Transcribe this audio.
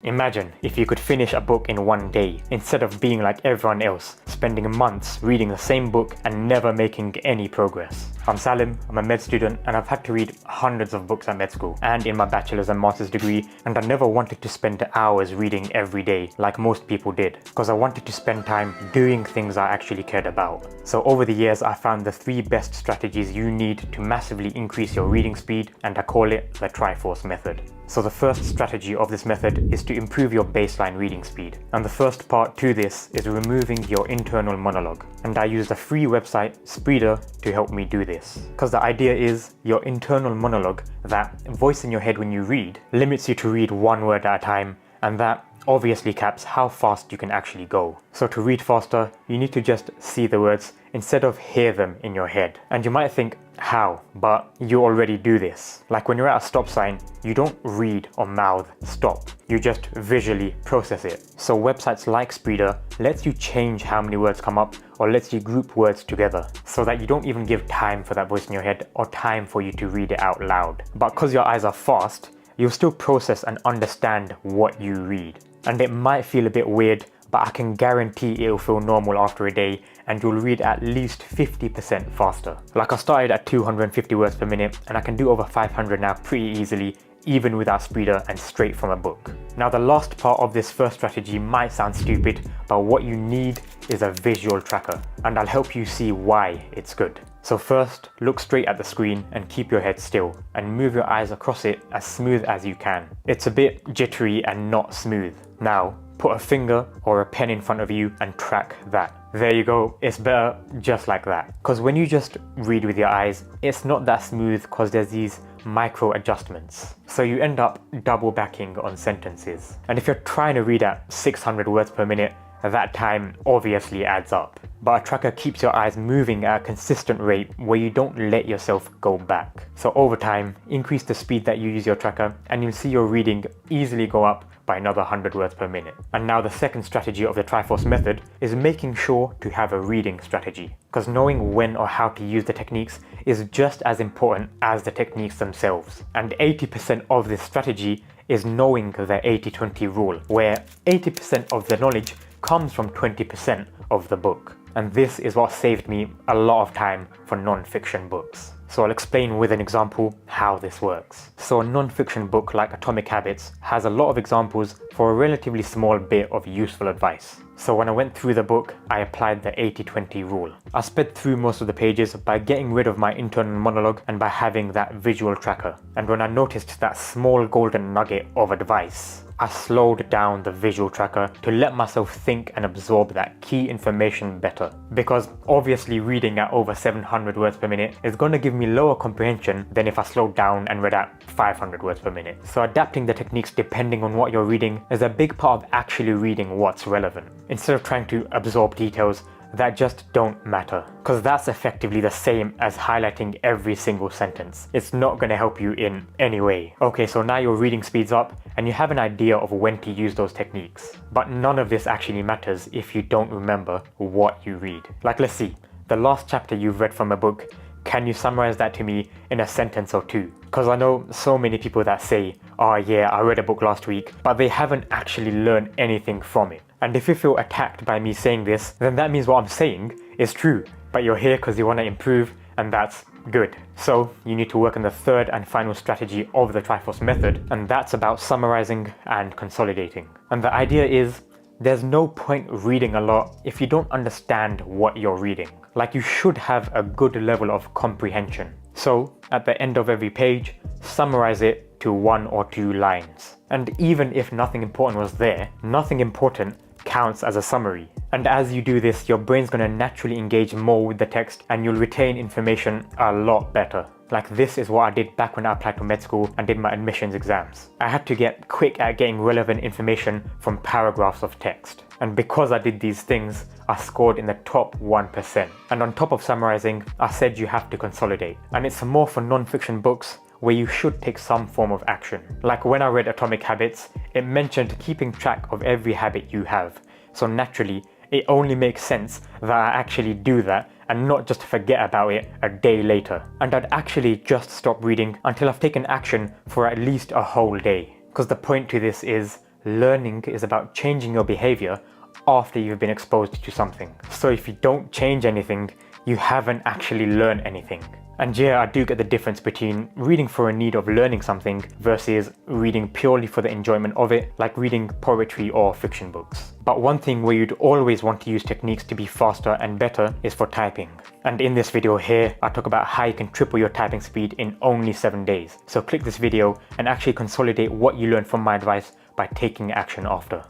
Imagine if you could finish a book in one day, instead of being like everyone else, spending months reading the same book and never making any progress. I'm Salim, I'm a med student, and I've had to read hundreds of books at med school and in my bachelor's and master's degree, and I never wanted to spend hours reading every day like most people did, because I wanted to spend time doing things I actually cared about. So over the years, I found the 3 best strategies you need to massively increase your reading speed, and I call it the Triforce method. So the first strategy of this method is to improve your baseline reading speed. And the first part to this is removing your internal monologue. And I used a free website, Spreeder, to help me do this. Because the idea is your internal monologue, that voice in your head when you read, limits you to read one word at a time, and that obviously caps how fast you can actually go. So to read faster, you need to just see the words instead of hear them in your head. And you might think, how? But you already do this. Like when you're at a stop sign, you don't read or mouth stop. You just visually process it. So websites like Spreeder lets you change how many words come up, or lets you group words together, so that you don't even give time for that voice in your head or time for you to read it out loud. But because your eyes are fast, you'll still process and understand what you read. And it might feel a bit weird, but I can guarantee it'll feel normal after a day, and you'll read at least 50% faster. Like I started at 250 words per minute, and I can do over 500 now pretty easily, even without Spreeder and straight from a book. Now the last part of this first strategy might sound stupid, but what you need is a visual tracker, and I'll help you see why it's good. So first, look straight at the screen and keep your head still, and move your eyes across it as smooth as you can. It's a bit jittery and not smooth. Now, put a finger or a pen in front of you and track that. There you go, it's better just like that. Because when you just read with your eyes, it's not that smooth because there's these micro adjustments. So you end up double backing on sentences. And if you're trying to read at 600 words per minute, that time obviously adds up. But a tracker keeps your eyes moving at a consistent rate where you don't let yourself go back. So over time, increase the speed that you use your tracker, and you'll see your reading easily go up by another 100 words per minute. And now the second strategy of the Triforce method is making sure to have a reading strategy. Because knowing when or how to use the techniques is just as important as the techniques themselves. And 80% of this strategy is knowing the 80-20 rule, where 80% of the knowledge comes from 20% of the book. And this is what saved me a lot of time for non-fiction books. So I'll explain with an example how this works. So a non-fiction book like Atomic Habits has a lot of examples for a relatively small bit of useful advice. So when I went through the book, I applied the 80-20 rule. I sped through most of the pages by getting rid of my internal monologue and by having that visual tracker. And when I noticed that small golden nugget of advice, I slowed down the visual tracker to let myself think and absorb that key information better. Because obviously reading at over 700 words per minute is going to give me lower comprehension than if I slowed down and read at 500 words per minute. So adapting the techniques depending on what you're reading is a big part of actually reading what's relevant, instead of trying to absorb details that just don't matter, because that's effectively the same as highlighting every single sentence. It's not going to help you in any way. Okay, so now your reading speeds up and you have an idea of when to use those techniques. But none of this actually matters if you don't remember what you read. Like, let's see, the last chapter you've read from a book, can you summarize that to me in a sentence or two? Because I know so many people that say, oh yeah, I read a book last week, but they haven't actually learned anything from it. And if you feel attacked by me saying this, then that means what I'm saying is true. But you're here because you want to improve, and that's good. So you need to work on the third and final strategy of the Triforce method, and that's about summarizing and consolidating. And the idea is, there's no point reading a lot if you don't understand what you're reading. Like, you should have a good level of comprehension. So at the end of every page, summarize it to 1 or 2 lines. And even if nothing important was there, nothing important counts as a summary. And as you do this, your brain's going to naturally engage more with the text, and you'll retain information a lot better. Like, this is what I did back when I applied to med school and did my admissions exams. I had to get quick at getting relevant information from paragraphs of text. And because I did these things, I scored in the top 1%. And on top of summarizing, I said you have to consolidate. And it's more for non-fiction books where you should take some form of action. Like when I read Atomic Habits, it mentioned keeping track of every habit you have. So naturally, it only makes sense that I actually do that and not just forget about it a day later. And I'd actually just stop reading until I've taken action for at least a whole day. Because the point to this is, learning is about changing your behavior after you've been exposed to something. So if you don't change anything, you haven't actually learned anything. And yeah, I do get the difference between reading for a need of learning something versus reading purely for the enjoyment of it, like reading poetry or fiction books. But one thing where you'd always want to use techniques to be faster and better is for typing. And in this video here, I talk about how you can triple your typing speed in only 7 days. So click this video and actually consolidate what you learned from my advice by taking action after.